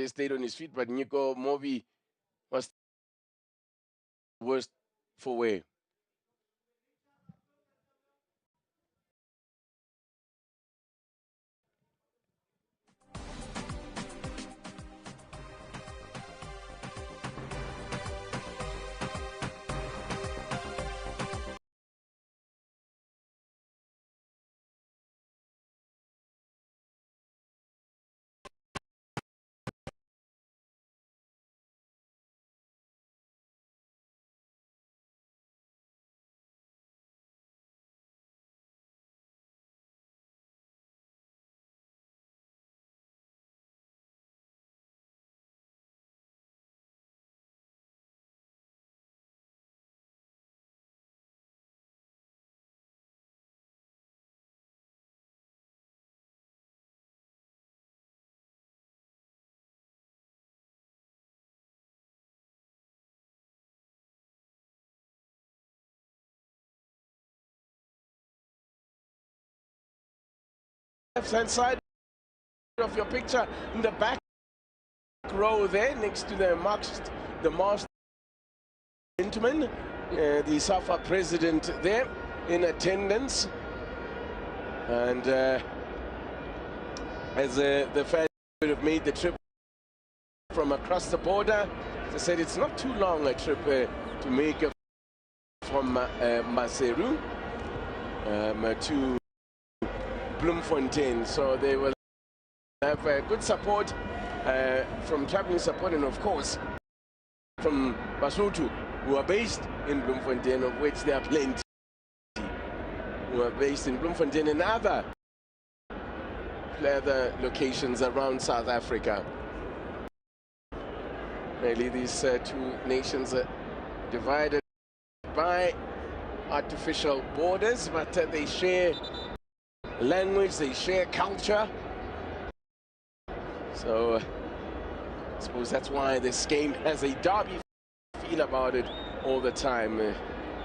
stayed on his feet, but Nico Mobi was worst for wear. Left-hand side of your picture, in the back row there, next to the masked gentleman, the SAFA president there in attendance, and as the fans have made the trip from across the border, as I said, it's not too long a trip to make from Maseru to Bloemfontein, so they will have good support from traveling support, and of course from Basotho, who are based in Bloemfontein, of which there are plenty who are based in Bloemfontein and other locations around South Africa. Really, these two nations are divided by artificial borders, but they share language, they share culture. So I suppose that's why this game has a derby feel about it all the time.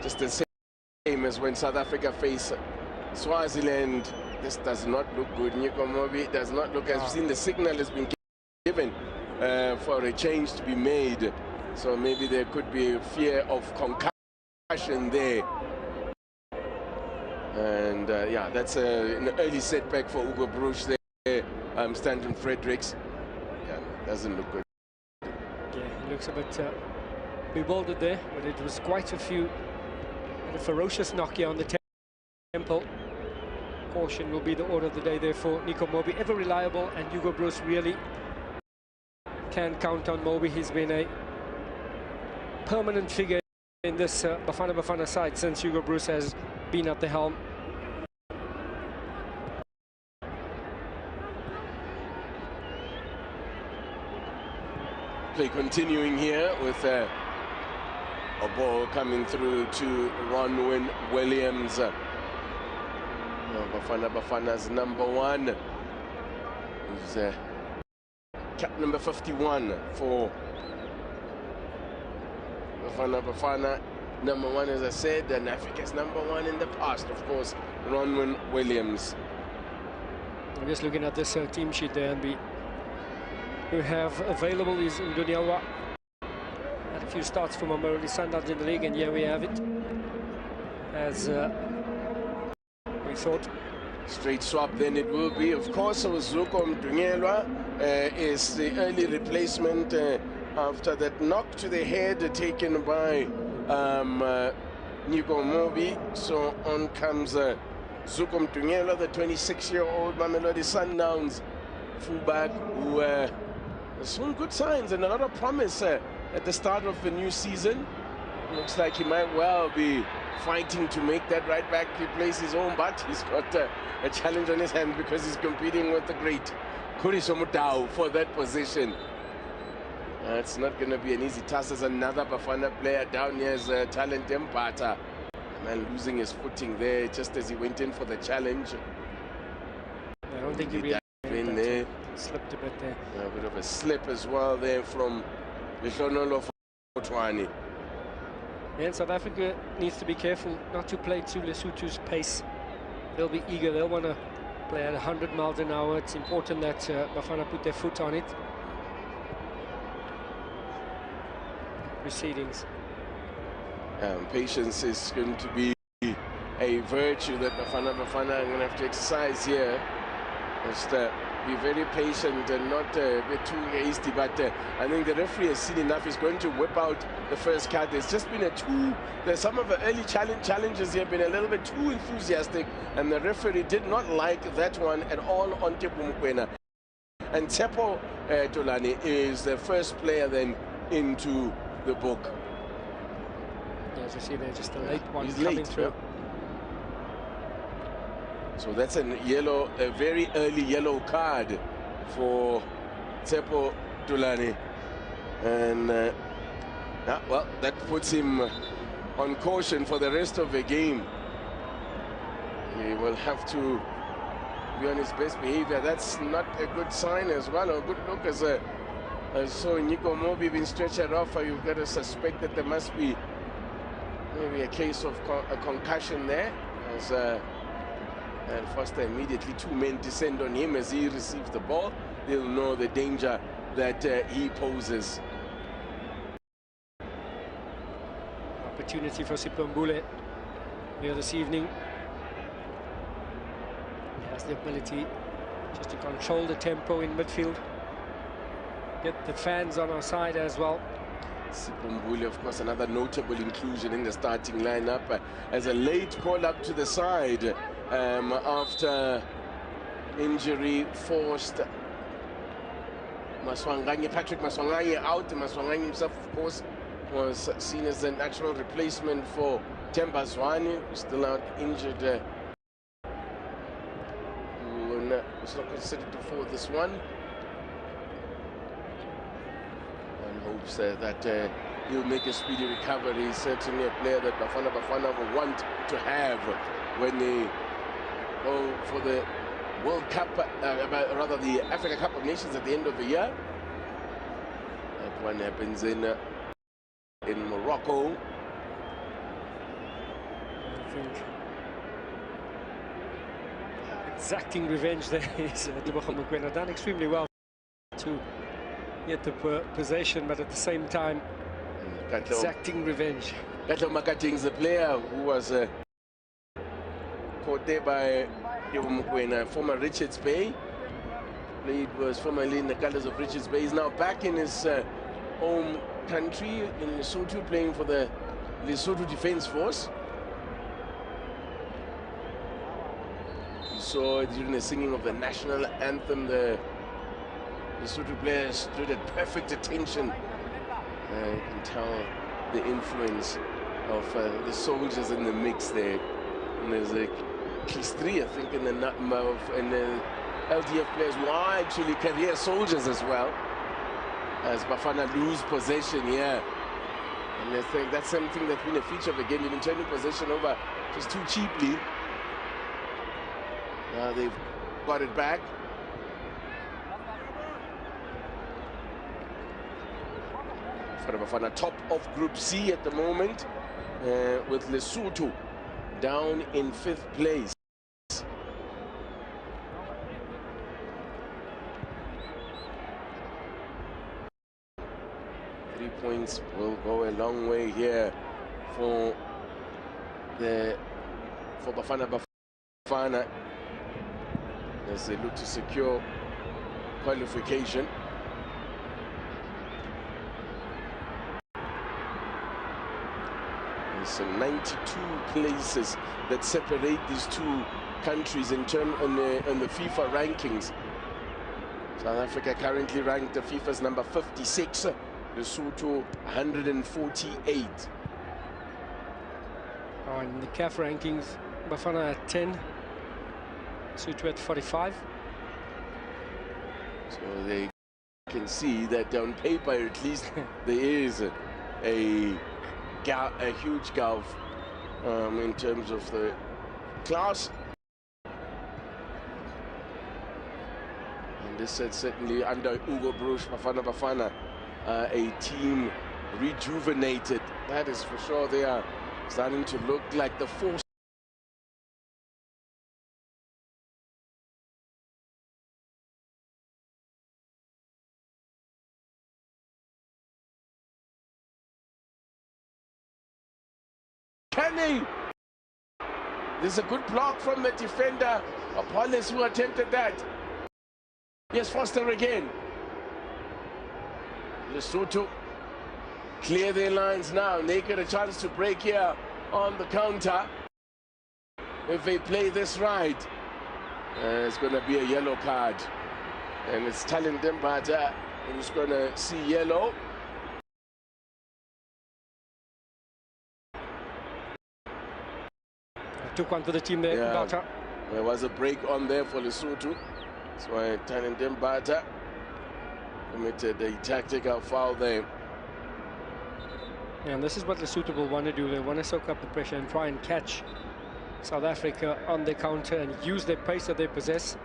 Just the same as when South Africa face Swaziland. This does not look good. Nico Mobi does not look, as we've seen, the signal has been given for a change to be made. So maybe there could be fear of concussion there. And yeah, that's an early setback for Hugo Broos there. Stanton Fredericks, yeah, doesn't look good. Yeah, he looks a bit bewildered there, but it was quite a ferocious knock here on the temple. Caution will be the order of the day there for Nico Mobi. Ever reliable, and Hugo Broos really can count on Mobi. He's been a permanent figure in this Bafana Bafana side since Hugo Broos has been at the helm. Play continuing here with a ball coming through to Ronwen Williams. Bafana's number one. Who's cap number 51 for Bafana. Number one, as I said, and Africa's number one in the past, of course, Ronwen Williams. I'm just looking at this team sheet there, and we have available is Ndonielwa. Had a few starts from Mamelodi Sundowns in the league, and here we have it. As we thought. Straight swap then it will be. Of course, it was Zuko Ndonielwa is the early replacement after that knock to the head taken by Nico Mobi. So on comes Zuko Ndonielwa, the 26-year-old Mamelodi Sundowns fullback, who has shown good signs and a lot of promise at the start of the new season. Looks like he might well be fighting to make that right back replace his own, but he's got a challenge on his hands because he's competing with the great Khuriso Motau for that position. It's not going to be an easy task. As another Bafana player down here is Talent Mpata. Man losing his footing there just as he went in for the challenge. I don't think he really in there. Slipped a bit there. A bit of a slip as well there from Leshonolo Fotwani. And South Africa needs to be careful not to play to Lesotho's pace. They'll be eager, they'll want to play at 100 miles an hour. It's important that Bafana put their foot on it. proceedings. Patience is going to be a virtue that Bafana are going to have to exercise here. Just be very patient and not be too hasty, but I think the referee has seen enough. He's going to whip out the first card. There's just been there's some of the early challenges here been a little bit too enthusiastic, and the referee did not like that one at all on Tsepo Mokoena. And Tshepo Thulani is the first player then into the book. Yeah, as I see there, just a late one He's coming late, through. yeah. So that's a very early yellow card for Tshepo Thulani. And well, that puts him on caution for the rest of the game. He will have to be on his best behavior. That's not a good sign as well, or a good look as so Nico Mobi being stretched off. You've got to suspect that there must be maybe a case of a concussion there, as and Foster immediately 2 men descend on him as he receives the ball. They'll know the danger that he poses. Opportunity for Sipho Mbule here this evening. He has the ability just to control the tempo in midfield. Get the fans on our side as well. Sipho Mbule, of course, another notable inclusion in the starting lineup as a late call up to the side after injury forced Patrick Maswanganye out. Maswanganye himself, of course, was seen as a natural replacement for Themba Zwane, who's still out injured. Who was not considered for this one. And hopes that he'll make a speedy recovery. He's certainly a player that Bafana will want to have when they go for the World Cup, rather the Africa Cup of Nations at the end of the year. That one happens in Morocco. I think exacting revenge there is Tebogo Mokoena. Done extremely well to get the possession, but at the same time exacting revenge. Katlo Makating is a player who was caught there by Tebogo Mokoena, former Richards Bay. Was formerly in the colours of Richards Bay. He's now back in his home country in Lesotho, playing for the Lesotho Defence Force. You saw during the singing of the national anthem, the Lesotho players stood at perfect attention. You can tell the influence of the soldiers in the mix there. And there's at least 3, I think, in the number of LDF players who are actually career soldiers as well, as Bafana lose possession here. And I think that's something that's been a feature of the game. They've been turning possession over just too cheaply. Now they've got it back. Bafana top of Group C at the moment, with Lesotho down in 5th place. 3 points will go a long way here for Bafana as they look to secure qualification. There's some 92 places that separate these two countries in terms on the FIFA rankings. South Africa currently ranked the FIFA's number 56. Lesotho 148. In the CAF rankings, Bafana at 10, Lesotho at 45. So they can see that on paper, at least, there is a huge gulf in terms of the class. And this is certainly under Hugo Broos, Bafana. A team rejuvenated, that is for sure. They are starting to look like the force Mane. There's a good block from the defender, Apollos, who attempted that. Yes, Foster again. Lesotho clear their lines now. They get a chance to break here on the counter. If they play this right, it's going to be a yellow card. And it's Talent Dembata who's going to see yellow. Took one for the team there, Mbata. There was a break on there for Lesotho. That's why Talent Dembata committed a tactical foul there. Yeah, and this is what Lesotho will want to do. They want to soak up the pressure and try and catch South Africa on the counter and use their pace that they possess.